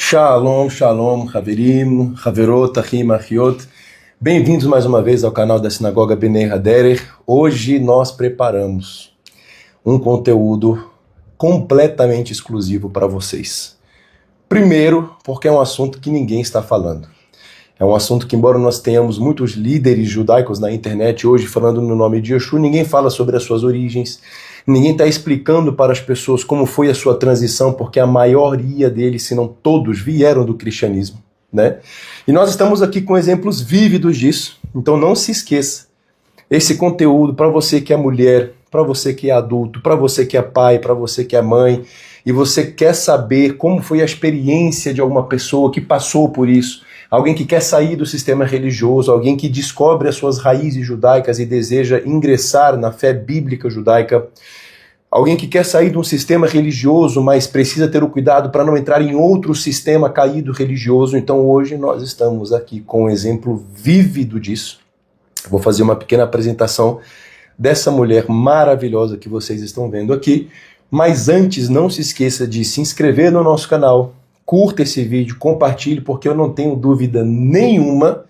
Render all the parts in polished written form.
Shalom, shalom, Haverim, Haverot, Achim, Achiot. Bem-vindos mais uma vez ao canal da Sinagoga Bnei Haderer. Hoje nós preparamos um conteúdo completamente exclusivo para vocês. Primeiro, porque é um assunto que ninguém está falando. É um assunto que, embora nós tenhamos muitos líderes judaicos na internet hoje falando no nome de Yeshua, ninguém fala sobre as suas origens, ninguém está explicando para as pessoas como foi a sua transição, porque a maioria deles, se não todos, vieram do cristianismo, né? E nós estamos aqui com exemplos vívidos disso, então não se esqueça. Esse conteúdo para você que é mulher, para você que é adulto, para você que é pai, para você que é mãe, e você quer saber como foi a experiência de alguma pessoa que passou por isso, alguém que quer sair do sistema religioso, alguém que descobre as suas raízes judaicas e deseja ingressar na fé bíblica judaica, alguém que quer sair de um sistema religioso, mas precisa ter o cuidado para não entrar em outro sistema caído religioso. Então hoje nós estamos aqui com um exemplo vívido disso. Vou fazer uma pequena apresentação dessa mulher maravilhosa que vocês estão vendo aqui, mas antes não se esqueça de se inscrever no nosso canal, curta esse vídeo, compartilhe, porque eu não tenho dúvida nenhuma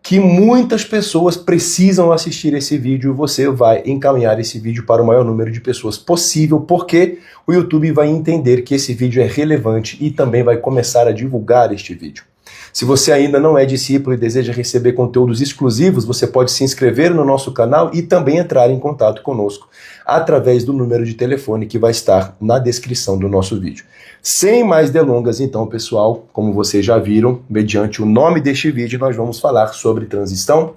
que muitas pessoas precisam assistir esse vídeo e você vai encaminhar esse vídeo para o maior número de pessoas possível, porque o YouTube vai entender que esse vídeo é relevante e também vai começar a divulgar este vídeo. Se você ainda não é discípulo e deseja receber conteúdos exclusivos, você pode se inscrever no nosso canal e também entrar em contato conosco através do número de telefone que vai estar na descrição do nosso vídeo. Sem mais delongas, então, pessoal, como vocês já viram, mediante o nome deste vídeo, nós vamos falar sobre transição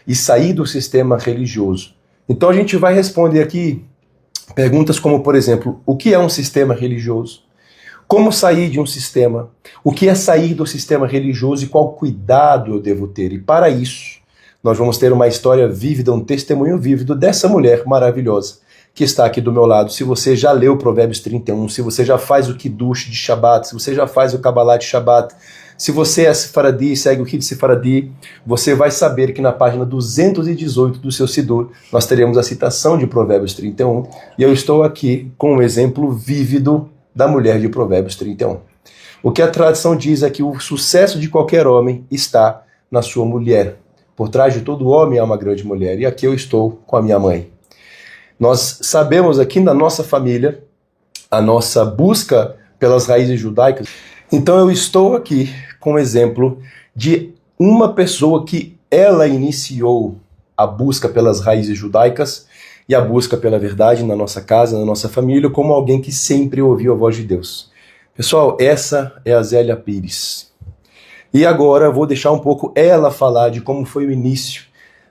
e sair do sistema religioso. Então a gente vai responder aqui perguntas como, por exemplo, o que é um sistema religioso? Como sair de um sistema? O que é sair do sistema religioso e qual cuidado eu devo ter? E para isso, nós vamos ter uma história vívida, um testemunho vívido dessa mulher maravilhosa que está aqui do meu lado. Se você já leu Provérbios 31, se você já faz o Kiddush de Shabbat, se você já faz o Kabbalah de Shabbat, se você é Sefaradi e segue o Kid Sefaradi, você vai saber que na página 218 do seu Sidur, nós teremos a citação de Provérbios 31, e eu estou aqui com um exemplo vívido da mulher de Provérbios 31. O que a tradição diz é que o sucesso de qualquer homem está na sua mulher. Por trás de todo homem há uma grande mulher, e aqui eu estou com a minha mãe. Nós sabemos aqui na nossa família a nossa busca pelas raízes judaicas. Então eu estou aqui com um exemplo de uma pessoa que ela iniciou a busca pelas raízes judaicas e a busca pela verdade na nossa casa, na nossa família, como alguém que sempre ouviu a voz de Deus. Pessoal, essa é a Zélia Pires. E agora eu vou deixar um pouco ela falar de como foi o início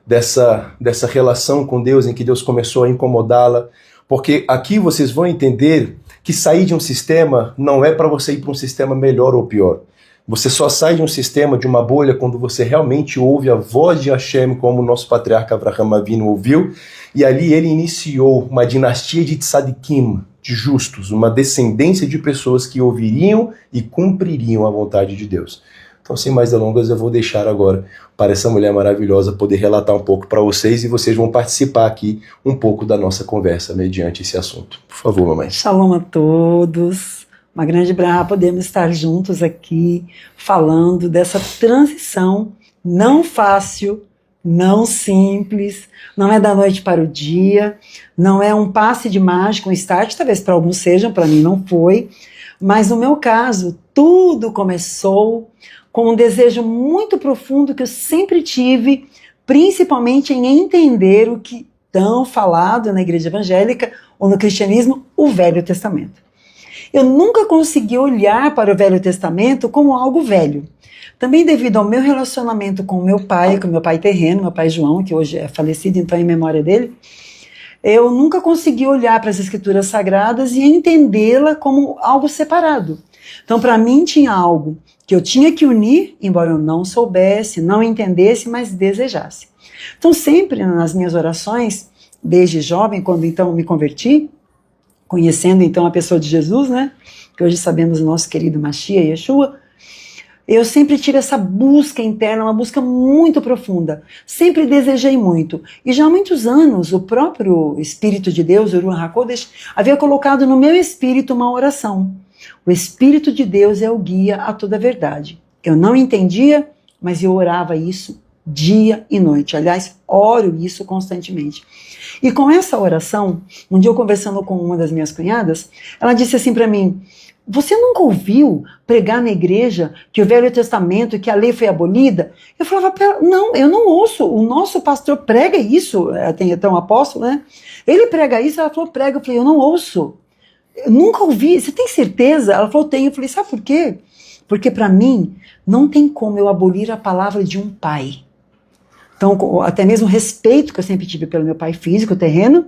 dessa relação com Deus, em que Deus começou a incomodá-la, porque aqui vocês vão entender que sair de um sistema não é para você ir para um sistema melhor ou pior. Você só sai de um sistema, de uma bolha, quando você realmente ouve a voz de Hashem, como o nosso patriarca Avraham Avinu ouviu, e ali ele iniciou uma dinastia de tzadikim, de justos, uma descendência de pessoas que ouviriam e cumpririam a vontade de Deus. Então, sem mais delongas, eu vou deixar agora para essa mulher maravilhosa poder relatar um pouco para vocês, e vocês vão participar aqui um pouco da nossa conversa mediante esse assunto. Por favor, mamãe. Shalom a todos. Uma grande braha podemos estar juntos aqui falando dessa transição não fácil, não simples, não é da noite para o dia, não é um passe de mágica, um start, talvez para alguns sejam, para mim não foi, mas no meu caso tudo começou com um desejo muito profundo que eu sempre tive, principalmente em entender o que tão falado na igreja evangélica ou no cristianismo, o Velho Testamento. Eu nunca consegui olhar para o Velho Testamento como algo velho. Também devido ao meu relacionamento com meu pai terreno, meu pai João, que hoje é falecido, então em memória dele, eu nunca consegui olhar para as escrituras sagradas e entendê-la como algo separado. Então, para mim, tinha algo que eu tinha que unir, embora eu não soubesse, não entendesse, mas desejasse. Então, sempre nas minhas orações, desde jovem, quando então me converti, conhecendo então a pessoa de Jesus, né, que hoje sabemos o nosso querido Mashiach, Yeshua, eu sempre tive essa busca interna, uma busca muito profunda. Sempre desejei muito. E já há muitos anos, o próprio Espírito de Deus, o Ruach HaKodesh, havia colocado no meu espírito uma oração. O Espírito de Deus é o guia a toda a verdade. Eu não entendia, mas eu orava isso dia e noite. Aliás, oro isso constantemente. E com essa oração, um dia eu conversando com uma das minhas cunhadas, ela disse assim para mim: você nunca ouviu pregar na igreja que o Velho Testamento, que a lei foi abolida? Eu falava, não, eu não ouço, o nosso pastor prega isso, tem até um apóstolo, né? Ele prega isso, ela falou, prega. Eu falei, eu não ouço, eu nunca ouvi, você tem certeza? Ela falou, tenho. Eu falei, sabe por quê? Porque para mim, não tem como eu abolir a palavra de um pai. Então, até mesmo o respeito que eu sempre tive pelo meu pai físico, terreno,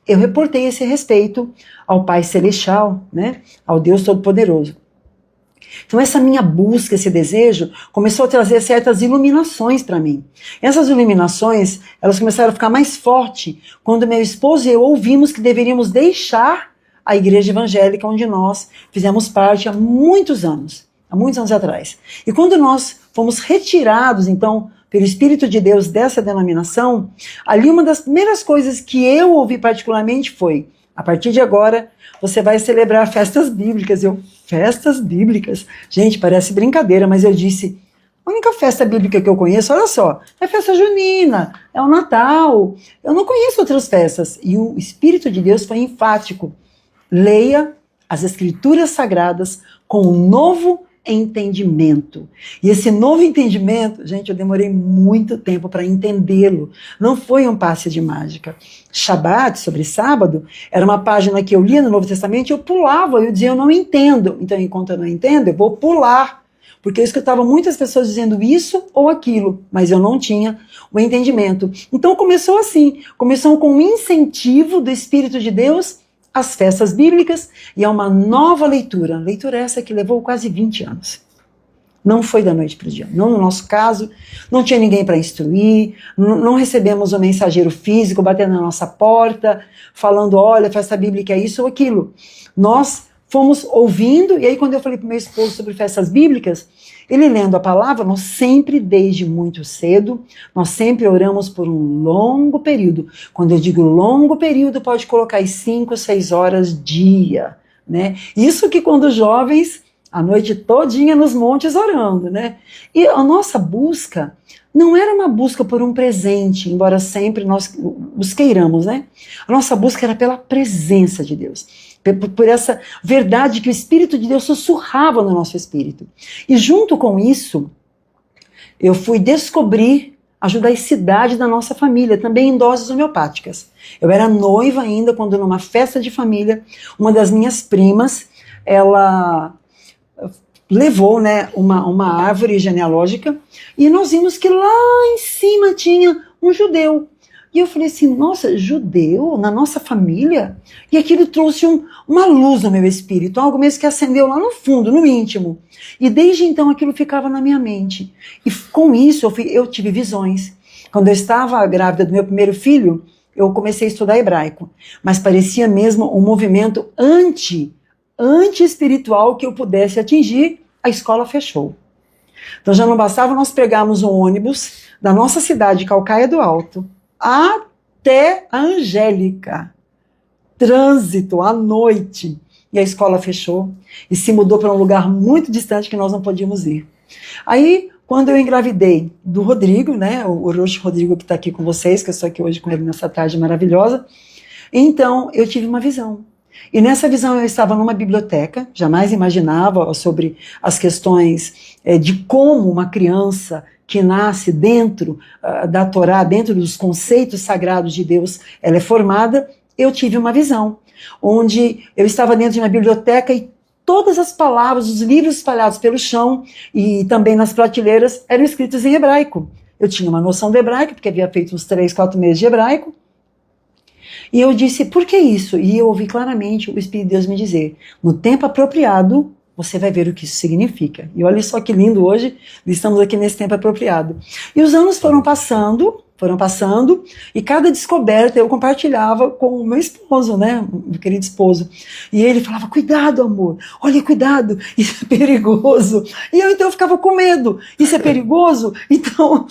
eu reportei esse respeito ao Pai Celestial, né? Ao Deus Todo-Poderoso. Então essa minha busca, esse desejo, começou a trazer certas iluminações para mim. Essas iluminações, elas começaram a ficar mais fortes quando meu esposo e eu ouvimos que deveríamos deixar a igreja evangélica onde nós fizemos parte há muitos anos atrás. E quando nós fomos retirados, então, pelo Espírito de Deus dessa denominação, ali uma das primeiras coisas que eu ouvi particularmente foi: a partir de agora, você vai celebrar festas bíblicas. Festas bíblicas? Gente, parece brincadeira, mas eu disse, a única festa bíblica que eu conheço, olha só, é a festa junina, é o Natal, eu não conheço outras festas. E o Espírito de Deus foi enfático: leia as Escrituras Sagradas com um novo entendimento. E esse novo entendimento, gente, eu demorei muito tempo para entendê-lo. Não foi um passe de mágica. Shabat, sobre sábado, era uma página que eu lia no Novo Testamento e eu pulava, eu dizia, eu não entendo. Então, enquanto eu não entendo, eu vou pular. Porque eu escutava muitas pessoas dizendo isso ou aquilo, mas eu não tinha o entendimento. Então começou assim, começou com um incentivo do Espírito de Deus as festas bíblicas e a uma nova leitura. Leitura essa que levou quase 20 anos. Não foi da noite para o dia. Não no nosso caso, não tinha ninguém para instruir, não recebemos um mensageiro físico batendo na nossa porta, falando, olha, festa bíblica é isso ou aquilo. Nós fomos ouvindo, e aí quando eu falei para o meu esposo sobre festas bíblicas, ele lendo a palavra, nós sempre, desde muito cedo, nós sempre oramos por um longo período. Quando eu digo longo período, pode colocar aí 5, 6 horas dia, né? Isso que quando jovens, a noite todinha nos montes orando, né? E a nossa busca não era uma busca por um presente, embora sempre nós os queiramos, né? A nossa busca era pela presença de Deus. Por essa verdade que o Espírito de Deus sussurrava no nosso espírito. E junto com isso, eu fui descobrir a judaicidade da nossa família, também em doses homeopáticas. Eu era noiva ainda, quando numa festa de família, uma das minhas primas, ela levou, né, uma árvore genealógica, e nós vimos que lá em cima tinha um judeu. E eu falei assim, nossa, judeu na nossa família? E aquilo trouxe uma luz no meu espírito, algo mesmo que acendeu lá no fundo, no íntimo. E desde então aquilo ficava na minha mente. E com isso eu tive visões. Quando eu estava grávida do meu primeiro filho, eu comecei a estudar hebraico. Mas parecia mesmo um movimento anti-espiritual que eu pudesse atingir. A escola fechou. Então já não bastava nós pegarmos um ônibus da nossa cidade, Calcaia do Alto, até a Angélica, trânsito à noite, e a escola fechou e se mudou para um lugar muito distante que nós não podíamos ir. Aí, quando eu engravidei do Rodrigo, né, o Roxo Rodrigo que está aqui com vocês, que eu estou aqui hoje com ele nessa tarde maravilhosa, então eu tive uma visão. E nessa visão eu estava numa biblioteca, jamais imaginava sobre as questões de como uma criança que nasce dentro da Torá, dentro dos conceitos sagrados de Deus, ela é formada. Eu tive uma visão, onde eu estava dentro de uma biblioteca e todas as palavras, os livros espalhados pelo chão e também nas prateleiras eram escritos em hebraico. Eu tinha uma noção de hebraico, porque havia feito uns 3, 4 meses de hebraico, e eu disse, por que isso? E eu ouvi claramente o Espírito de Deus me dizer, no tempo apropriado, você vai ver o que isso significa. E olha só que lindo hoje, estamos aqui nesse tempo apropriado. E os anos foram passando, e cada descoberta eu compartilhava com o meu esposo, né, meu querido esposo. E ele falava, cuidado, amor, olha, cuidado, isso é perigoso. E eu então ficava com medo, isso é perigoso? Então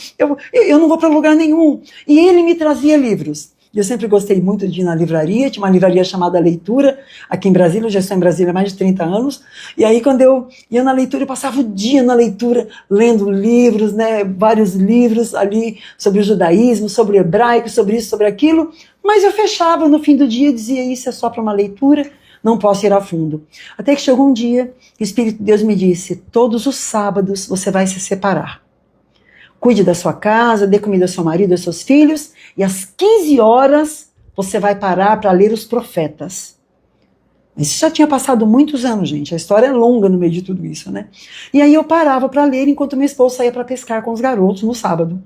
eu não vou para lugar nenhum. E ele me trazia livros. E eu sempre gostei muito de ir na livraria, tinha uma livraria chamada Leitura, aqui em Brasília, eu já estou em Brasília há mais de 30 anos, e aí quando eu ia na leitura, eu passava o dia na leitura, lendo livros, né, vários livros ali sobre o judaísmo, sobre o hebraico, sobre isso, sobre aquilo, mas eu fechava no fim do dia e dizia, isso é só para uma leitura, não posso ir a fundo. Até que chegou um dia, o Espírito de Deus me disse, todos os sábados você vai se separar. Cuide da sua casa, dê comida ao seu marido, aos seus filhos, e às 15 horas você vai parar para ler os profetas. Isso já tinha passado muitos anos, gente. A história é longa no meio de tudo isso, né? E aí eu parava para ler enquanto meu esposo saía para pescar com os garotos no sábado.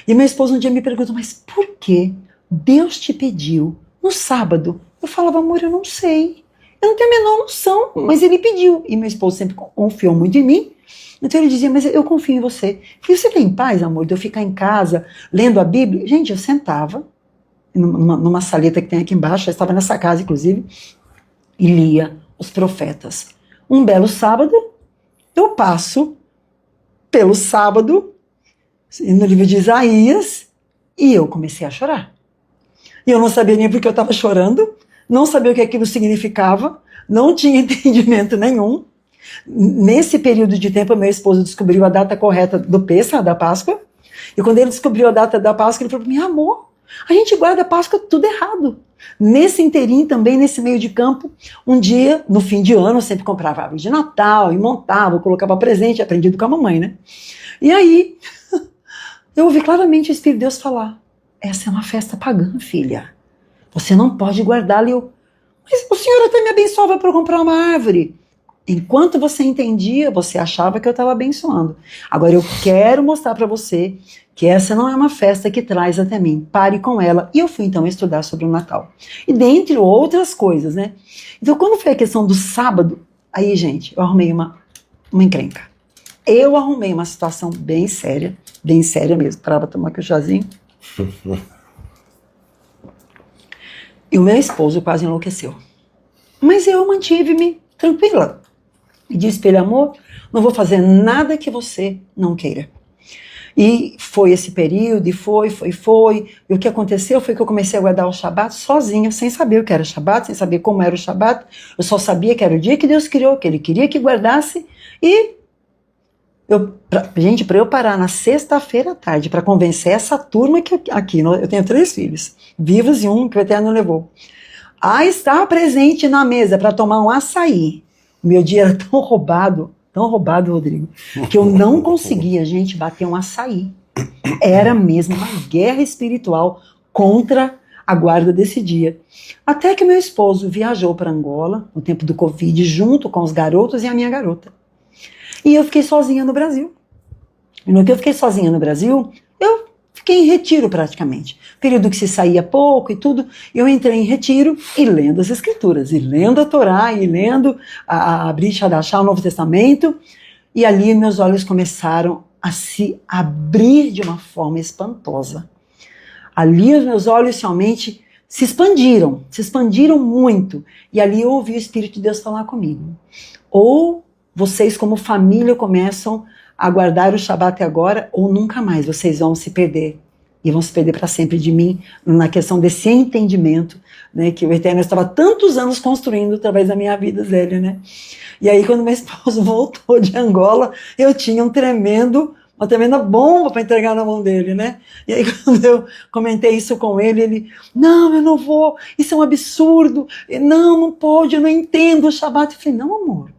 E meu esposo um dia me perguntou, mas por que Deus te pediu no sábado? Eu falava, amor, eu não sei. Eu não tenho a menor noção, mas ele pediu. E meu esposo sempre confiou muito em mim. Então ele dizia, mas eu confio em você. Eu falei, você tem paz, amor, de eu ficar em casa lendo a Bíblia? Gente, eu sentava numa saleta que tem aqui embaixo, eu estava nessa casa, inclusive, e lia os profetas. Um belo sábado, eu passo pelo sábado, no livro de Isaías, e eu comecei a chorar. E eu não sabia nem porque eu estava chorando, não sabia o que aquilo significava, não tinha entendimento nenhum. Nesse período de tempo, meu esposo descobriu a data correta do Pêssego, da Páscoa, e quando ele descobriu a data da Páscoa, ele falou para mim, amor, a gente guarda a Páscoa tudo errado. Nesse inteirinho também, nesse meio de campo, um dia, no fim de ano, eu sempre comprava árvore de Natal, e montava, colocava presente, aprendido com a mamãe, né? E aí, eu ouvi claramente o Espírito de Deus falar, essa é uma festa pagã, filha, você não pode guardá-la. Mas o Senhor até me abençoava para eu comprar uma árvore. Enquanto você entendia, você achava que eu estava abençoando. Agora eu quero mostrar para você que essa não é uma festa que traz até mim. Pare com ela. E eu fui então estudar sobre o Natal. E dentre outras coisas, né? Então quando foi a questão do sábado, aí gente, eu arrumei uma encrenca. Eu arrumei uma situação bem séria mesmo. Parava para tomar aqui o chazinho. E o meu esposo quase enlouqueceu. Mas eu mantive-me tranquila. E disse para ele, amor, não vou fazer nada que você não queira. E foi esse período, e foi. E o que aconteceu foi que eu comecei a guardar o Shabat sozinha, sem saber o que era Shabat, sem saber como era o Shabat. Eu só sabia que era o dia que Deus criou, que Ele queria que guardasse. E, gente, para eu parar na sexta-feira à tarde, para convencer essa turma que aqui, eu tenho 3 filhos, vivos e um que o Eterno levou, a estar presente na mesa para tomar um açaí. O meu dia era tão roubado, Rodrigo, que eu não conseguia, gente, bater um açaí. Era mesmo uma guerra espiritual contra a guarda desse dia. Até que meu esposo viajou para Angola, no tempo do Covid, junto com os garotos e a minha garota. E eu fiquei sozinha no Brasil. E no que eu fiquei sozinha no Brasil, eu fiquei em retiro praticamente. Período que se saía pouco e tudo, eu entrei em retiro e lendo as Escrituras, e lendo a Torá, e lendo a Brit Hadashah, o Novo Testamento, e ali meus olhos começaram a se abrir de uma forma espantosa. Ali os meus olhos realmente se expandiram muito, e ali eu ouvi o Espírito de Deus falar comigo. Ou vocês como família começam a guardar o Shabat agora, ou nunca mais vocês vão se perder. E vão se perder para sempre de mim, na questão desse entendimento, né, que o Eterno estava tantos anos construindo através da minha vida, Zélia, né? E aí, quando meu esposo voltou de Angola, eu tinha uma tremenda bomba para entregar na mão dele, né? E aí, quando eu comentei isso com ele, não, eu não vou, isso é um absurdo, não pode, eu não entendo o Shabat. Eu falei, não, amor,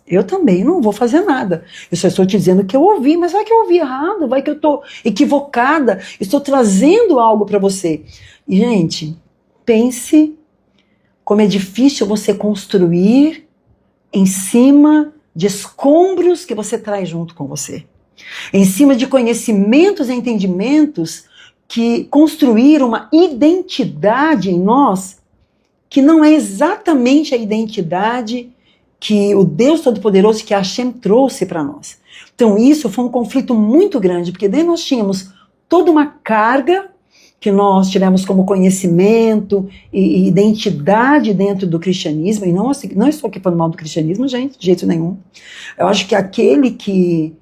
eu também não vou fazer nada. Eu só estou te dizendo que eu ouvi, mas vai que eu ouvi errado, vai que eu estou equivocada, estou trazendo algo para você. E, gente, pense como é difícil você construir em cima de escombros que você traz junto com você. Em cima de conhecimentos e entendimentos que construíram uma identidade em nós que não é exatamente a identidade que o Deus Todo-Poderoso, que a Hashem trouxe para nós. Então isso foi um conflito muito grande, porque daí nós tínhamos toda uma carga que nós tivemos como conhecimento e identidade dentro do cristianismo, e não estou aqui falando mal do cristianismo, gente, de jeito nenhum. Eu acho que aquele que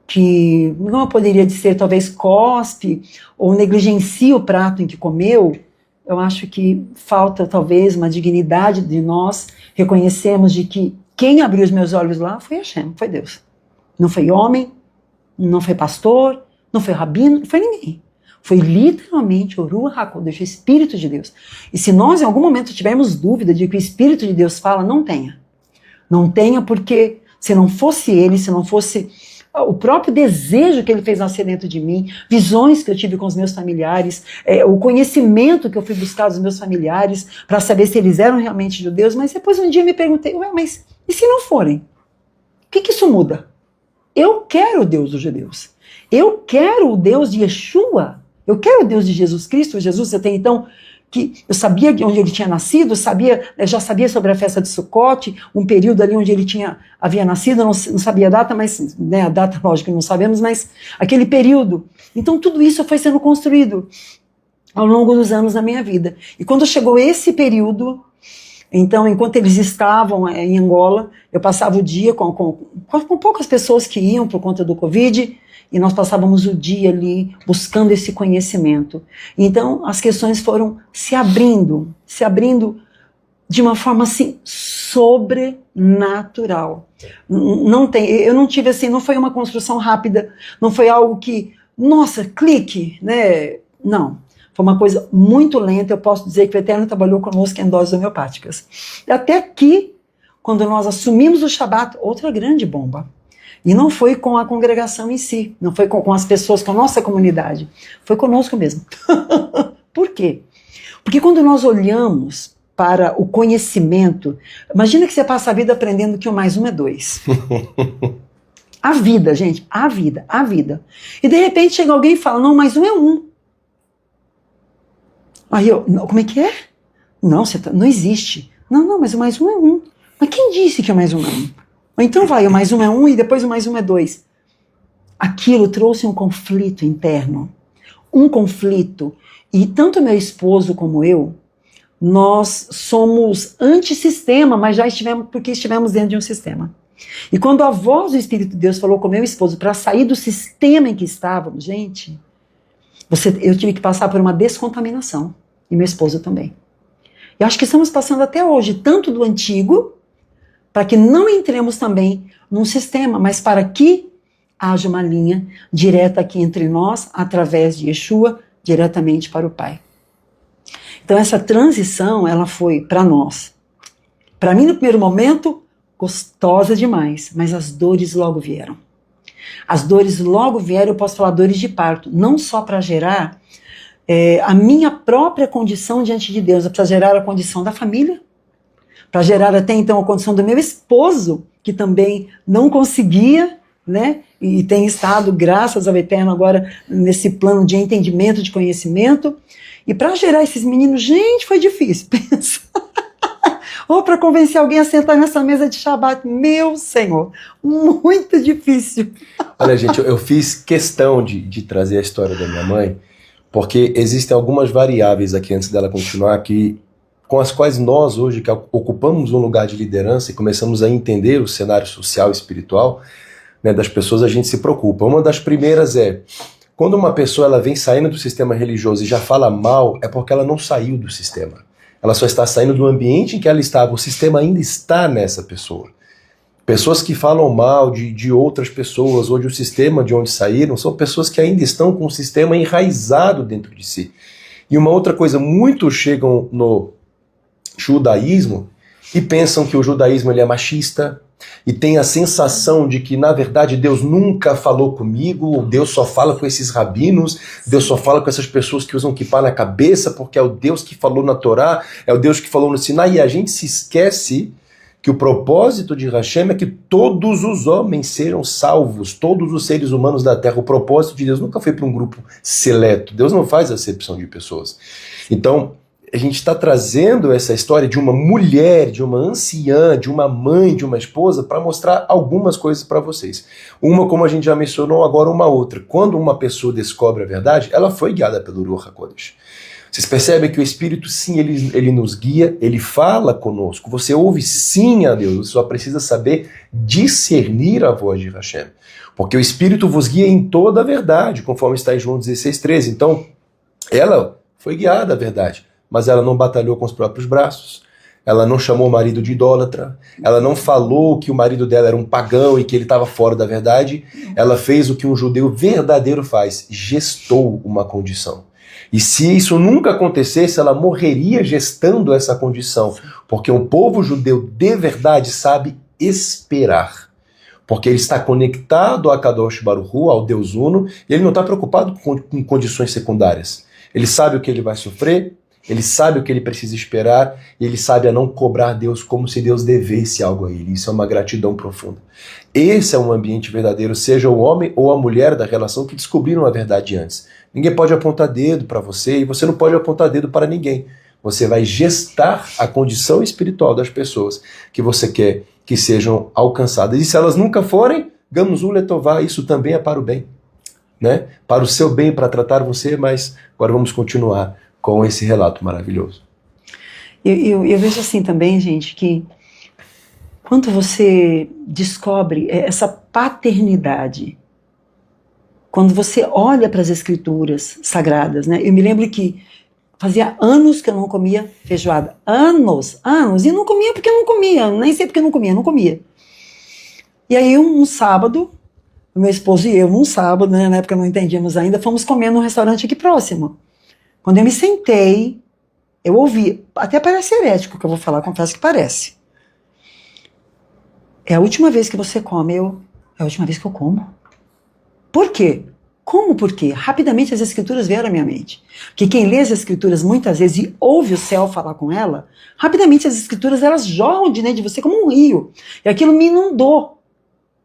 que não poderia dizer, talvez cospe ou negligencia o prato em que comeu, eu acho que falta talvez uma dignidade de nós reconhecermos de que quem abriu os meus olhos lá foi Hashem, foi Deus. Não foi homem, não foi pastor, não foi rabino, não foi ninguém. Foi literalmente o Ruach HaKodesh, o Espírito de Deus. E se nós em algum momento tivermos dúvida de que o Espírito de Deus fala, não tenha. Não tenha, porque se não fosse ele, se não fosse o próprio desejo que ele fez nascer dentro de mim, visões que eu tive com os meus familiares, o conhecimento que eu fui buscar dos meus familiares para saber se eles eram realmente judeus, mas depois um dia eu me perguntei, mas e se não forem? O que isso muda? Eu quero o Deus dos judeus. Eu quero o Deus de Yeshua. Eu quero o Deus de Jesus Cristo. Jesus, até então, que eu sabia onde ele tinha nascido, já sabia sobre a festa de Sukkot, um período ali onde ele havia nascido, não sabia a data, mas né, a data, lógico, não sabemos, mas aquele período. Então tudo isso foi sendo construído ao longo dos anos da minha vida. E quando chegou esse período, então, enquanto eles estavam em Angola, eu passava o dia com poucas pessoas que iam por conta do Covid, e nós passávamos o dia ali buscando esse conhecimento. Então, as questões foram se abrindo de uma forma assim, sobrenatural. Eu não tive assim, não foi uma construção rápida, não foi algo que, nossa, clique, né? Não. Foi uma coisa muito lenta. Eu posso dizer que o Eterno trabalhou conosco em doses homeopáticas. Até que, quando nós assumimos o Shabat, outra grande bomba. E não foi com a congregação em si, não foi com as pessoas, com a nossa comunidade, foi conosco mesmo. Por quê? Porque quando nós olhamos para o conhecimento, imagina que você passa a vida aprendendo que 1 mais 1 é 2. A vida, gente, a vida. E de repente chega alguém e fala, não, mais 1 é 1. Aí eu, não, como é que é? Não, não existe. Não, mas o mais 1 é 1. Mas quem disse que o mais 1 é 1? Então vai, o mais 1 é 1 e depois o mais 1 é 2. Aquilo trouxe um conflito interno. Um conflito. E tanto meu esposo como eu, nós somos antissistema, mas já estivemos dentro de um sistema. E quando a voz do Espírito de Deus falou com meu esposo para sair do sistema em que estávamos, gente, eu tive que passar por uma descontaminação. E meu esposo também. Eu acho que estamos passando até hoje, tanto do antigo, para que não entremos também num sistema, mas para que haja uma linha direta aqui entre nós, através de Yeshua, diretamente para o Pai. Então essa transição, ela foi para nós. Para mim, no primeiro momento, gostosa demais, mas as dores logo vieram. As dores logo vieram, eu posso falar dores de parto, não só para gerar a minha própria condição diante de Deus, para gerar a condição da família, para gerar até então a condição do meu esposo, que também não conseguia, né? E tem estado, graças ao Eterno, agora nesse plano de entendimento, de conhecimento. E para gerar esses meninos, gente, foi difícil, pensa. Ou para convencer alguém a sentar nessa mesa de Shabat, meu Senhor, muito difícil. Olha, gente, eu fiz questão de trazer a história da minha mãe, porque existem algumas variáveis aqui, antes dela continuar aqui, com as quais nós hoje, que ocupamos um lugar de liderança e começamos a entender o cenário social e espiritual, né, das pessoas, a gente se preocupa. Uma das primeiras é, quando uma pessoa ela vem saindo do sistema religioso e já fala mal, é porque ela não saiu do sistema. Ela só está saindo do ambiente em que ela estava, o sistema ainda está nessa pessoa. Pessoas que falam mal de outras pessoas ou de um sistema de onde saíram, são pessoas que ainda estão com o sistema enraizado dentro de si. E uma outra coisa, muitos chegam no judaísmo e pensam que o judaísmo ele é machista e tem a sensação de que, na verdade, Deus nunca falou comigo, Deus só fala com esses rabinos, Deus só fala com essas pessoas que usam kippah na cabeça, porque é o Deus que falou na Torá, é o Deus que falou no Sinai, e a gente se esquece que o propósito de Hashem é que todos os homens sejam salvos, todos os seres humanos da Terra. O propósito de Deus nunca foi para um grupo seleto, Deus não faz acepção de pessoas. Então, a gente está trazendo essa história de uma mulher, de uma anciã, de uma mãe, de uma esposa, para mostrar algumas coisas para vocês. Uma, como a gente já mencionou, agora uma outra. Quando uma pessoa descobre a verdade, ela foi guiada pelo Ruach HaKodesh. Vocês percebem que o Espírito, sim, ele nos guia, ele fala conosco. Você ouve sim a Deus, você só precisa saber discernir a voz de Hashem. Porque o Espírito vos guia em toda a verdade, conforme está em João 16:13. Então, ela foi guiada à verdade, mas ela não batalhou com os próprios braços. Ela não chamou o marido de idólatra, ela não falou que o marido dela era um pagão e que ele estava fora da verdade. Ela fez o que um judeu verdadeiro faz, gestou uma condição. E se isso nunca acontecesse, ela morreria gestando essa condição, porque o povo judeu de verdade sabe esperar. Porque ele está conectado a Kadosh Baruch Hu, ao Deus Uno, e ele não está preocupado com condições secundárias. Ele sabe o que ele vai sofrer, ele sabe o que ele precisa esperar, e ele sabe a não cobrar Deus como se Deus devesse algo a ele. Isso é uma gratidão profunda. Esse é um ambiente verdadeiro, seja o homem ou a mulher da relação que descobriram a verdade antes. Ninguém pode apontar dedo para você, e você não pode apontar dedo para ninguém. Você vai gestar a condição espiritual das pessoas que você quer que sejam alcançadas. E se elas nunca forem, Gamzu Letová, isso também é para o bem, né? Para o seu bem, para tratar você, mas agora vamos continuar com esse relato maravilhoso. Eu vejo assim também, gente, que quando você descobre essa paternidade, quando você olha para as escrituras sagradas, né? Eu me lembro que fazia anos que eu não comia feijoada. Anos. E não comia porque eu não comia. Nem sei porque eu não comia. E aí um sábado, meu esposo e eu, num sábado, né, na época não entendíamos ainda, fomos comer num restaurante aqui próximo. Quando eu me sentei, eu ouvi, até parece herético o que eu vou falar, confesso que parece. É a última vez que você come, é a última vez que eu como. Por quê? Como por quê? Rapidamente as escrituras vieram à minha mente. Porque quem lê as escrituras muitas vezes e ouve o céu falar com ela, rapidamente as escrituras elas jorram de dentro de você como um rio. E aquilo me inundou.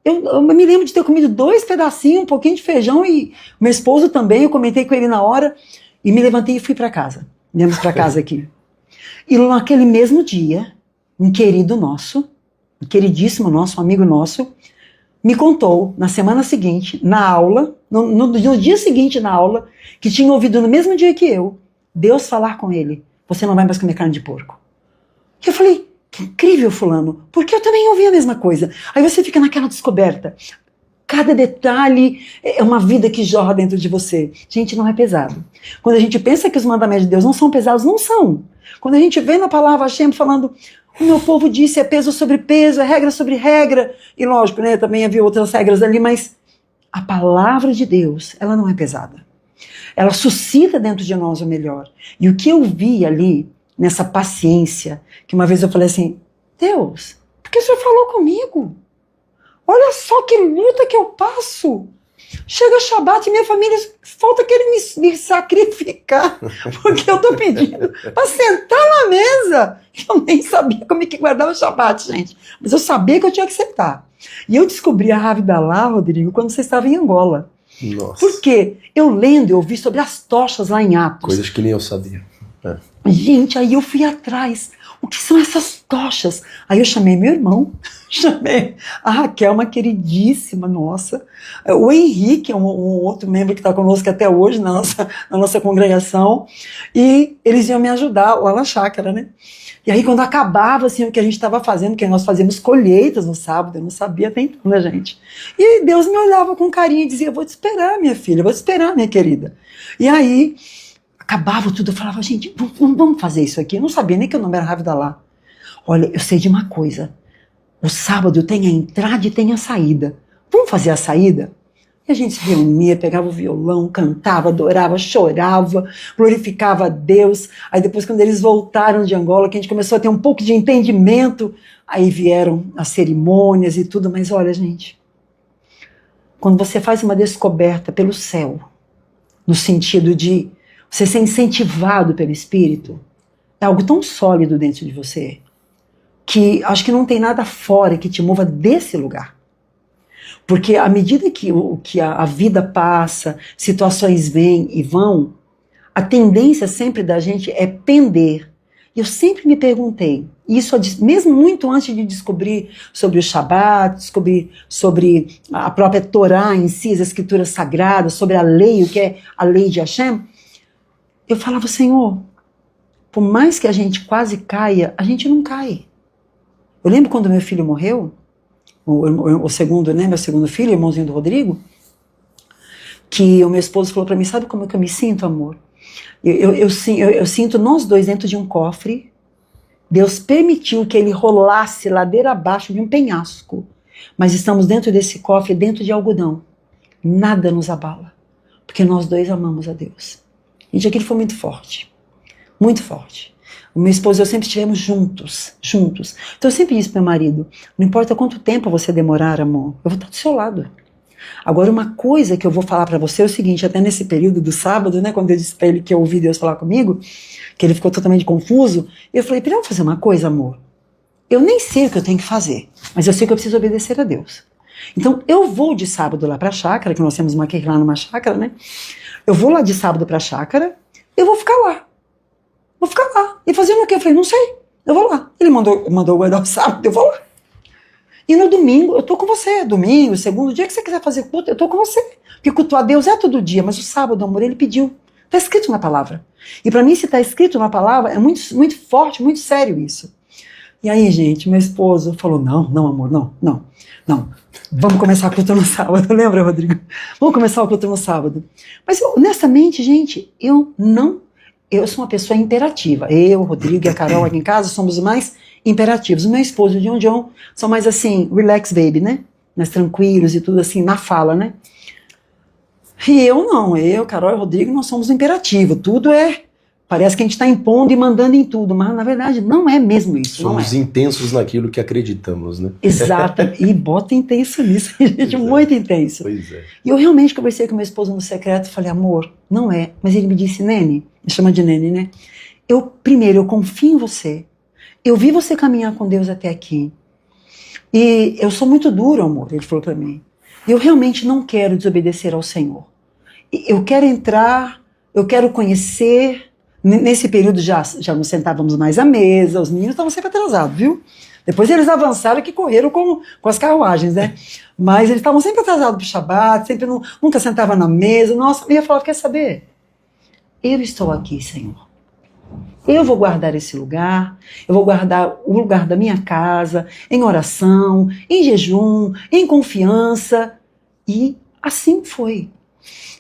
Eu me lembro de ter comido 2 pedacinhos, um pouquinho de feijão e meu esposo também, eu comentei com ele na hora e me levantei e fui para casa. Viemos para casa aqui. E naquele mesmo dia, um querido nosso, um queridíssimo nosso, um amigo nosso, me contou, na semana seguinte, na aula, no dia seguinte na aula, que tinha ouvido no mesmo dia que eu, Deus falar com ele, você não vai mais comer carne de porco. E eu falei, que incrível, fulano, porque eu também ouvi a mesma coisa. Aí você fica naquela descoberta. Cada detalhe é uma vida que jorra dentro de você. Gente, não é pesado. Quando a gente pensa que os mandamentos de Deus não são pesados, não são. Quando a gente vê na palavra Hashem falando, o meu povo disse, é peso sobre peso, é regra sobre regra. E lógico, né, também havia outras regras ali, mas a palavra de Deus, ela não é pesada. Ela suscita dentro de nós o melhor. E o que eu vi ali, nessa paciência, que uma vez eu falei assim, Deus, por que o Senhor falou comigo? Olha só que luta que eu passo. Chega Shabat e minha família falta querer me sacrificar, porque eu estou pedindo para sentar na mesa. Eu nem sabia como é que guardava o Shabat, gente. Mas eu sabia que eu tinha que sentar. E eu descobri a Havidalah, Rodrigo, quando você estava em Angola. Nossa. Por quê? Eu lendo, eu ouvi sobre as tochas lá em Atos. Coisas que nem eu sabia. É. Gente, aí eu fui atrás. O que são essas tochas? Aí eu chamei meu irmão, chamei a Raquel, uma queridíssima nossa, o Henrique, um outro membro que está conosco até hoje na nossa congregação, e eles iam me ajudar lá na chácara, né? E aí quando acabava assim, o que a gente estava fazendo, que nós fazíamos colheitas no sábado, eu não sabia até então, né, gente? E Deus me olhava com carinho e dizia, vou te esperar, minha filha, vou te esperar, minha querida. E aí acabava tudo, eu falava, gente, vamos fazer isso aqui. Eu não sabia nem que o nome era Havidalah. Olha, eu sei de uma coisa. O sábado tem a entrada e tem a saída. Vamos fazer a saída? E a gente se reunia, pegava o violão, cantava, adorava, chorava, glorificava a Deus. Aí depois, quando eles voltaram de Angola, que a gente começou a ter um pouco de entendimento, aí vieram as cerimônias e tudo. Mas olha, gente, quando você faz uma descoberta pelo céu, no sentido de você ser incentivado pelo Espírito, é algo tão sólido dentro de você, que acho que não tem nada fora que te mova desse lugar. Porque à medida que a vida passa, situações vêm e vão, a tendência sempre da gente é pender. E eu sempre me perguntei, isso mesmo muito antes de descobrir sobre o Shabat, descobrir sobre a própria Torá em si, as escrituras sagradas, sobre a lei, o que é a lei de Hashem, eu falava, Senhor, por mais que a gente quase caia, a gente não cai. Eu lembro quando meu filho morreu, o segundo, né, meu segundo filho, irmãozinho do Rodrigo, que o meu esposo falou para mim, sabe como é que eu me sinto, amor? Eu sinto nós dois dentro de um cofre. Deus permitiu que ele rolasse ladeira abaixo de um penhasco, mas estamos dentro desse cofre, dentro de algodão. Nada nos abala, porque nós dois amamos a Deus. Gente, aquilo foi muito forte, muito forte. O meu esposo e eu sempre estivemos juntos. Então eu sempre disse pro meu marido, não importa quanto tempo você demorar, amor, eu vou estar do seu lado. Agora, uma coisa que eu vou falar para você é o seguinte, até nesse período do sábado, né, quando eu disse para ele que eu ouvi Deus falar comigo, que ele ficou totalmente confuso, eu falei, vamos fazer uma coisa, amor? Eu nem sei o que eu tenho que fazer, mas eu sei que eu preciso obedecer a Deus. Então, eu vou de sábado lá para a chácara, que nós temos uma lá numa chácara, né? Eu vou lá de sábado para a chácara, eu vou ficar lá. Vou ficar lá. E fazendo o quê? Eu falei, não sei, eu vou lá. Ele mandou guardar o sábado, eu vou lá. E no domingo, eu tô com você. Domingo, segundo, dia que você quiser fazer culto, eu tô com você. Porque cultuar a Deus é todo dia, mas o sábado, amor, ele pediu. Está escrito na palavra. E para mim, se está escrito na palavra, é muito, muito forte, muito sério isso. E aí, gente, meu esposo falou, não, amor, não. Vamos começar o culto no sábado. Lembra, Rodrigo? Vamos começar o culto no sábado. Mas, honestamente, gente, eu sou uma pessoa imperativa. Eu, o Rodrigo e a Carol aqui em casa somos mais imperativos. O meu esposo e o John são mais assim, relax baby, né? Mais tranquilos e tudo assim, na fala, né? E eu não, Carol e o Rodrigo, nós somos imperativos. Tudo parece que a gente está impondo e mandando em tudo, mas na verdade não é mesmo isso. Somos intensos naquilo que acreditamos, né? Exato, e bota intenso nisso, gente, muito intenso. Pois é. E eu realmente conversei com meu esposo no secreto e falei, amor, não é. Mas ele me disse, Nene, me chama de Nene, né? Primeiro, eu confio em você. Eu vi você caminhar com Deus até aqui. E eu sou muito duro, amor, ele falou para mim. Eu realmente não quero desobedecer ao Senhor. Eu quero entrar, eu quero conhecer. Nesse período já nos sentávamos mais à mesa, os meninos estavam sempre atrasados, viu? Depois eles avançaram que correram com as carruagens, né? Mas eles estavam sempre atrasados para o Shabat, sempre nunca sentavam na mesa. Nossa, eu ia falar, quer saber? Eu estou aqui, Senhor. Eu vou guardar esse lugar, eu vou guardar o lugar da minha casa, em oração, em jejum, em confiança. E assim foi.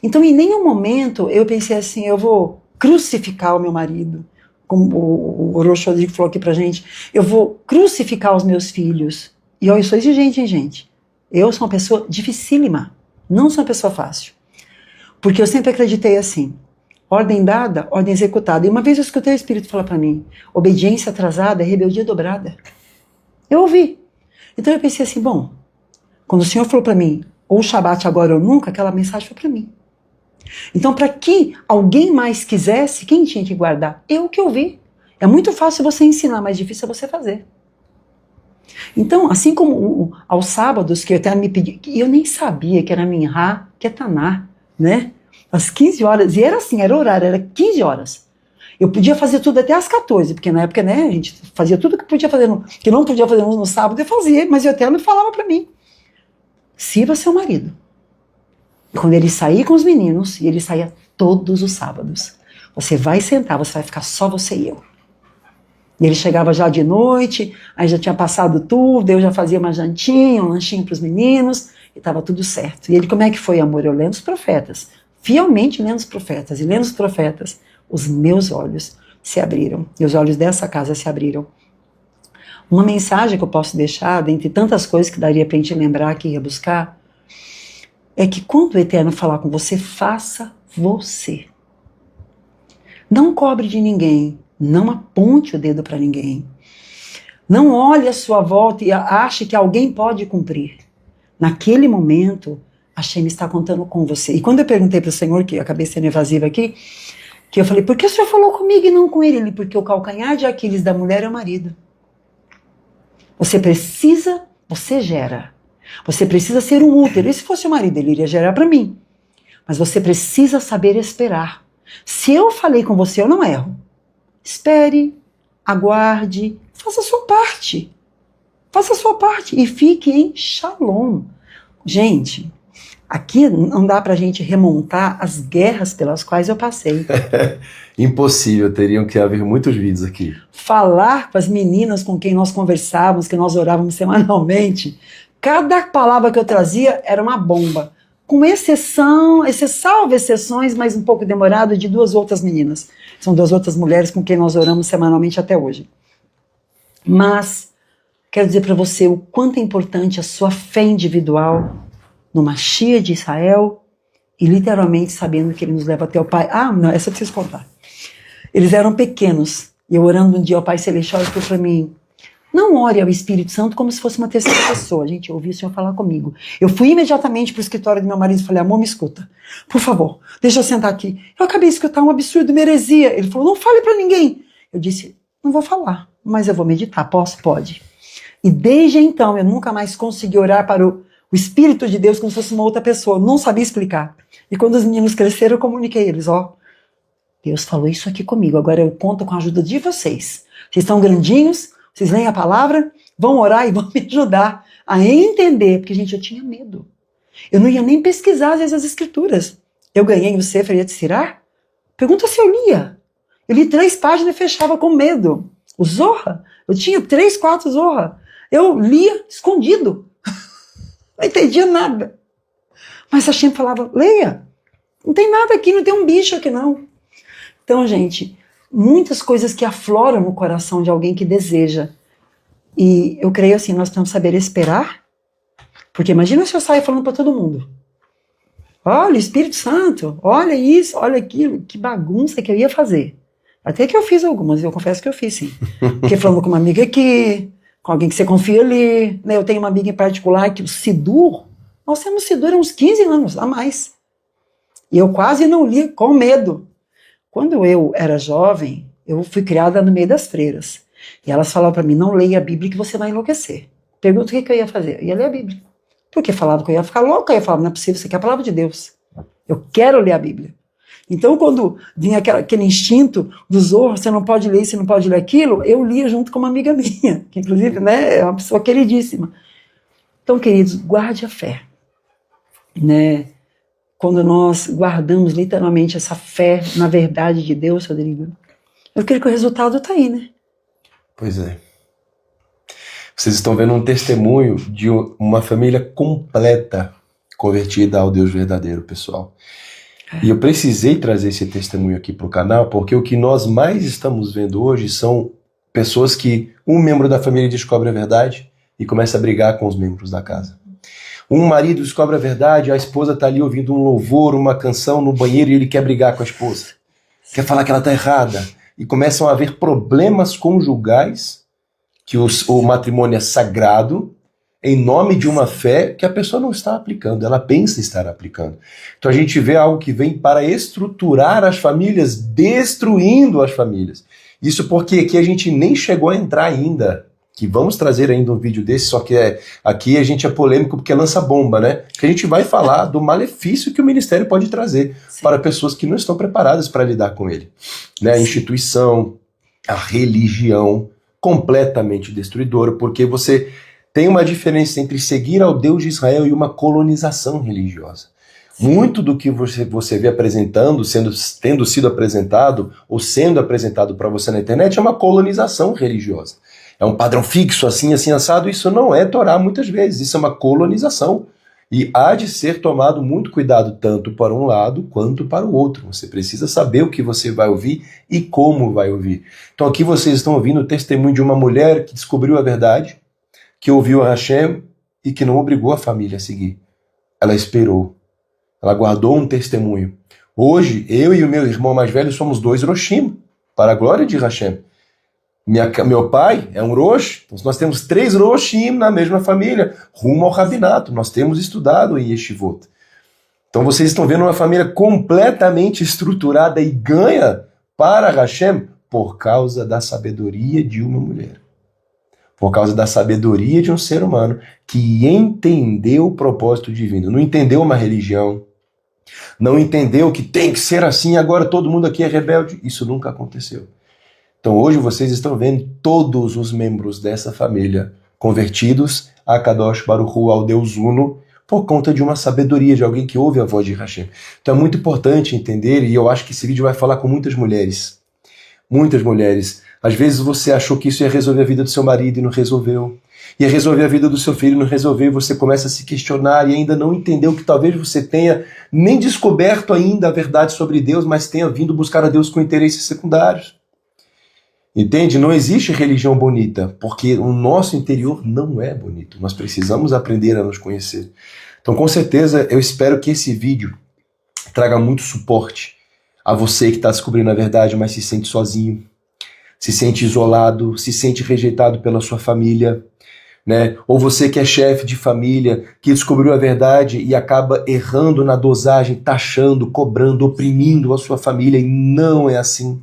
Então, em nenhum momento eu pensei assim, eu vou crucificar o meu marido, como o Orochi Rodrigo falou aqui pra gente, eu vou crucificar os meus filhos. E eu sou exigente, hein, gente? Eu sou uma pessoa dificílima, não sou uma pessoa fácil. Porque eu sempre acreditei assim, ordem dada, ordem executada. E uma vez eu escutei o Espírito falar para mim, obediência atrasada é rebeldia dobrada. Eu ouvi. Então eu pensei assim, bom, quando o Senhor falou para mim, ou Shabat agora ou nunca, aquela mensagem foi para mim. Então, para que alguém mais quisesse, quem tinha que guardar? Eu que ouvi. É muito fácil você ensinar, mais difícil é você fazer. Então, assim como aos sábados, que eu até me pedi, eu nem sabia que era Minhá, que é Taná, né? Às 15 horas, e era assim, era horário, era 15 horas. Eu podia fazer tudo até às 14, porque na época, né, a gente fazia tudo que podia fazer, que não podia fazer no sábado, eu fazia, mas eu até me falava para mim, sirva seu marido. E quando ele sair com os meninos, e ele saía todos os sábados, você vai sentar, você vai ficar só você e eu. E ele chegava já de noite, aí já tinha passado tudo, eu já fazia uma jantinha, um lanchinho para os meninos, e estava tudo certo. E ele, como é que foi, amor? Eu lendo os profetas, fielmente lendo os profetas, e lendo os profetas, os meus olhos se abriram, e os olhos dessa casa se abriram. Uma mensagem que eu posso deixar, dentre tantas coisas que daria para a gente lembrar que ia buscar, é que quando o Eterno falar com você, faça você. Não cobre de ninguém, não aponte o dedo para ninguém. Não olhe à sua volta e ache que alguém pode cumprir. Naquele momento, a Hashem está contando com você. E quando eu perguntei para o Senhor, que eu acabei sendo evasiva aqui, que eu falei, por que o Senhor falou comigo e não com ele? Porque o calcanhar de Aquiles da mulher é o marido. Você precisa, você gera. Você precisa ser um útero. E se fosse o marido, ele iria gerar para mim. Mas você precisa saber esperar. Se eu falei com você, eu não erro. Espere, aguarde, faça a sua parte. Faça a sua parte e fique em shalom. Gente, Aqui não dá pra gente remontar as guerras pelas quais eu passei. Impossível, teriam que haver muitos vídeos aqui. Falar com as meninas com quem nós conversávamos, que nós orávamos semanalmente, cada palavra que eu trazia era uma bomba. Com exceção, salvo exceções, mas um pouco demorado, de 2 outras meninas. São 2 outras mulheres com quem nós oramos semanalmente até hoje. Mas quero dizer para você o quanto é importante a sua fé individual no Mashiach de Israel e literalmente sabendo que ele nos leva até o Pai. Ah, não, essa eu preciso contar. Eles eram pequenos e eu orando um dia ao Pai Celestial, ele falou para mim: não ore ao Espírito Santo como se fosse uma terceira pessoa. Gente, eu ouvi o Senhor falar comigo. Eu fui imediatamente para o escritório do meu marido e falei: amor, me escuta. Por favor, deixa eu sentar aqui. Eu acabei de escutar um absurdo, uma heresia. Ele falou: não fale para ninguém. Eu disse: não vou falar, mas eu vou meditar. Posso? Pode. E desde então, eu nunca mais consegui orar para o Espírito de Deus como se fosse uma outra pessoa. Eu não sabia explicar. E quando os meninos cresceram, eu comuniquei a eles: ó, Deus falou isso aqui comigo. Agora eu conto com a ajuda de vocês. Vocês estão grandinhos, vocês leem a palavra, vão orar e vão me ajudar a entender. Porque, gente, eu tinha medo. Eu não ia nem pesquisar, às vezes, as escrituras. Eu ganhei o Sefer Yetzirah. Pergunta se eu lia. Eu li 3 páginas e fechava com medo. O Zohar, eu tinha 3, 4 Zohar. Eu lia escondido. Não entendia nada. Mas a Hashem falava: leia. Não tem nada aqui, não tem um bicho aqui não. Então, gente, muitas coisas que afloram no coração de alguém que deseja. E eu creio assim, nós temos que saber esperar. Porque imagina se eu sair falando para todo mundo: olha, Espírito Santo, olha isso, olha aquilo, que bagunça que eu ia fazer. Até que eu fiz algumas, eu confesso que eu fiz sim. Porque falando com uma amiga aqui, com alguém que você confia ali, né? Eu tenho uma amiga em particular que o Sidur, nós temos Sidur há uns 15 anos, a mais. E eu quase não li, com medo. Quando eu era jovem, eu fui criada no meio das freiras. E elas falavam para mim: não leia a Bíblia que você vai enlouquecer. Pergunta o que eu ia fazer. Eu ia ler a Bíblia. Porque falavam que eu ia ficar louca. Eu ia falar: não é possível, isso aqui é a palavra de Deus. Eu quero ler a Bíblia. Então, quando vinha aquele instinto do Zohar, você não pode ler isso, você não pode ler aquilo, eu lia junto com uma amiga minha, que inclusive, né, é uma pessoa queridíssima. Então, queridos, guarde a fé. Né? Quando nós guardamos literalmente essa fé na verdade de Deus, Rodrigo, eu creio que o resultado está aí, né? Pois é. Vocês estão vendo um testemunho de uma família completa convertida ao Deus verdadeiro, pessoal. E eu precisei trazer esse testemunho aqui para o canal, porque o que nós mais estamos vendo hoje são pessoas que um membro da família descobre a verdade e começa a brigar com os membros da casa. Um marido descobre a verdade, a esposa está ali ouvindo um louvor, uma canção no banheiro e ele quer brigar com a esposa. Quer falar que ela está errada. E começam a haver problemas conjugais, que o matrimônio é sagrado, em nome de uma fé que a pessoa não está aplicando, ela pensa estar aplicando. Então a gente vê algo que vem para estruturar as famílias, destruindo as famílias. Isso porque aqui a gente nem chegou a entrar ainda, que vamos trazer ainda um vídeo desse, só que aqui a gente é polêmico porque lança bomba, né? Que a gente vai falar do malefício que o ministério pode trazer para pessoas que não estão preparadas para lidar com ele. Né? A instituição, a religião, completamente destruidora, porque você tem uma diferença entre seguir ao Deus de Israel e uma colonização religiosa. Muito do que você vê apresentando, tendo sido apresentado ou sendo apresentado para você na internet é uma colonização religiosa. É um padrão fixo, assim, assado. Isso não é Torá muitas vezes, isso é uma colonização. E há de ser tomado muito cuidado tanto para um lado quanto para o outro. Você precisa saber o que você vai ouvir e como vai ouvir. Então aqui vocês estão ouvindo o testemunho de uma mulher que descobriu a verdade, que ouviu a Hashem e que não obrigou a família a seguir. Ela esperou. Ela guardou um testemunho. Hoje, eu e o meu irmão mais velho somos 2 Roshim, para a glória de Hashem. Meu pai é um Rosh, então nós temos 3 Roshim na mesma família, rumo ao rabinato. Nós temos estudado em Yeshivot. Então vocês estão vendo uma família completamente estruturada e ganha para Hashem por causa da sabedoria de uma mulher. Por causa da sabedoria de um ser humano que entendeu o propósito divino. Não entendeu uma religião, não entendeu que tem que ser assim, agora todo mundo aqui é rebelde. Isso nunca aconteceu. Então hoje vocês estão vendo todos os membros dessa família convertidos a Kadosh Baruch Hu, ao Deus Uno, por conta de uma sabedoria, de alguém que ouve a voz de Hashem. Então é muito importante entender, e eu acho que esse vídeo vai falar com muitas mulheres. Muitas mulheres. Às vezes você achou que isso ia resolver a vida do seu marido e não resolveu. Ia resolver a vida do seu filho e não resolveu. E você começa a se questionar e ainda não entendeu que talvez você tenha nem descoberto ainda a verdade sobre Deus, mas tenha vindo buscar a Deus com interesses secundários. Entende? Não existe religião bonita, porque o nosso interior não é bonito. Nós precisamos aprender a nos conhecer. Então, com certeza, eu espero que esse vídeo traga muito suporte a você que está descobrindo a verdade, mas se sente sozinho, se sente isolado, se sente rejeitado pela sua família, né? Ou você que é chefe de família, que descobriu a verdade e acaba errando na dosagem, taxando, cobrando, oprimindo a sua família, e não é assim.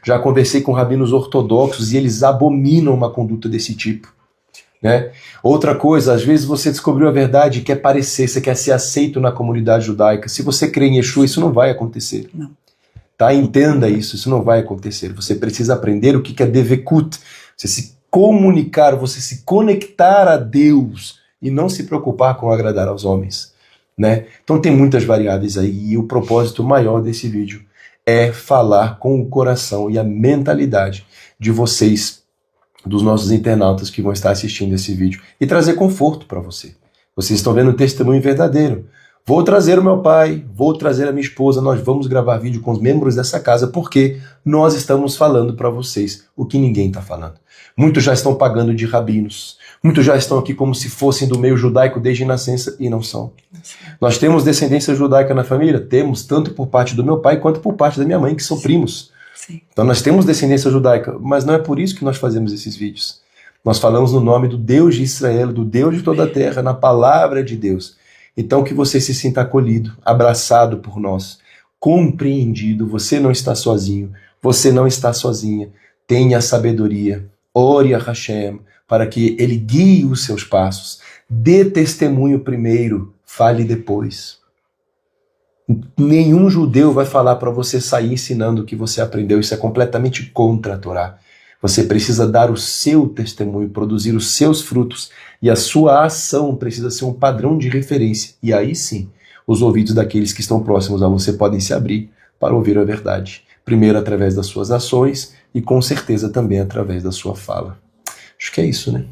Já conversei com rabinos ortodoxos e eles abominam uma conduta desse tipo, né? Outra coisa, às vezes você descobriu a verdade e quer parecer, você quer ser aceito na comunidade judaica. Se você crê em Yeshua, isso não vai acontecer. Não. Tá? Entenda isso não vai acontecer. Você precisa aprender o que é devekut, você se comunicar, você se conectar a Deus e não se preocupar com agradar aos homens, né? Então tem muitas variáveis aí, e o propósito maior desse vídeo é falar com o coração e a mentalidade de vocês, dos nossos internautas que vão estar assistindo esse vídeo, e trazer conforto para você. Vocês estão vendo um testemunho verdadeiro. Vou trazer o meu pai, vou trazer a minha esposa, nós vamos gravar vídeo com os membros dessa casa, porque nós estamos falando para vocês o que ninguém está falando. Muitos já estão pagando de rabinos, muitos já estão aqui como se fossem do meio judaico desde nascença e não são. Nós temos descendência judaica na família? Temos, tanto por parte do meu pai quanto por parte da minha mãe, que são primos. Sim. Então nós temos descendência judaica, mas não é por isso que nós fazemos esses vídeos. Nós falamos no nome do Deus de Israel, do Deus de toda a terra, na palavra de Deus. Então que você se sinta acolhido, abraçado por nós, compreendido. Você não está sozinho, você não está sozinha. Tenha sabedoria, ore a Hashem, para que Ele guie os seus passos. Dê testemunho primeiro, fale depois. Nenhum judeu vai falar para você sair ensinando o que você aprendeu. Isso é completamente contra a Torá. Você precisa dar o seu testemunho, produzir os seus frutos, e a sua ação precisa ser um padrão de referência. E aí sim, os ouvidos daqueles que estão próximos a você podem se abrir para ouvir a verdade. Primeiro através das suas ações e com certeza também através da sua fala. Acho que é isso, né?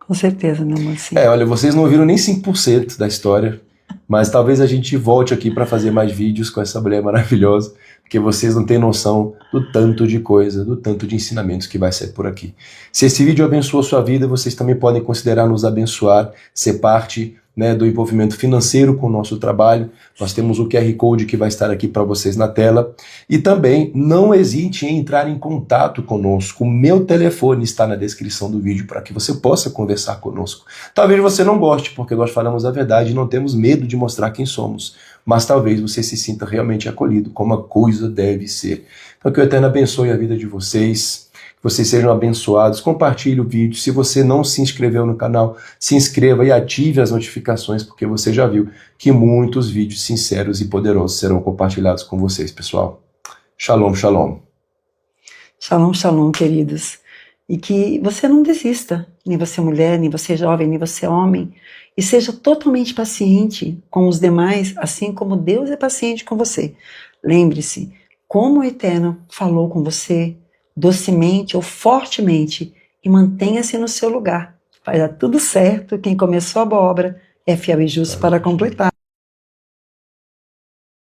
Com certeza, meu amor, sim. Olha, vocês não ouviram nem 5% da história, mas talvez a gente volte aqui para fazer mais vídeos com essa mulher maravilhosa, porque vocês não têm noção do tanto de coisa, do tanto de ensinamentos que vai ser por aqui. Se esse vídeo abençoou sua vida, vocês também podem considerar nos abençoar, ser parte, né, do envolvimento financeiro com o nosso trabalho. Nós temos o QR Code que vai estar aqui para vocês na tela. E também não hesite em entrar em contato conosco. O meu telefone está na descrição do vídeo para que você possa conversar conosco. Talvez você não goste, porque nós falamos a verdade e não temos medo de mostrar quem somos. Mas talvez você se sinta realmente acolhido, como a coisa deve ser. Então que o Eterno abençoe a vida de vocês. Vocês sejam abençoados, compartilhe o vídeo. Se você não se inscreveu no canal, se inscreva e ative as notificações, porque você já viu que muitos vídeos sinceros e poderosos serão compartilhados com vocês, pessoal. Shalom, shalom. Shalom, shalom, queridos. E que você não desista, nem você mulher, nem você jovem, nem você homem, e seja totalmente paciente com os demais, assim como Deus é paciente com você. Lembre-se, como o Eterno falou com você, docemente ou fortemente, e mantenha-se no seu lugar. Vai dar tudo certo, quem começou a boa obra é fiel e justo para completar.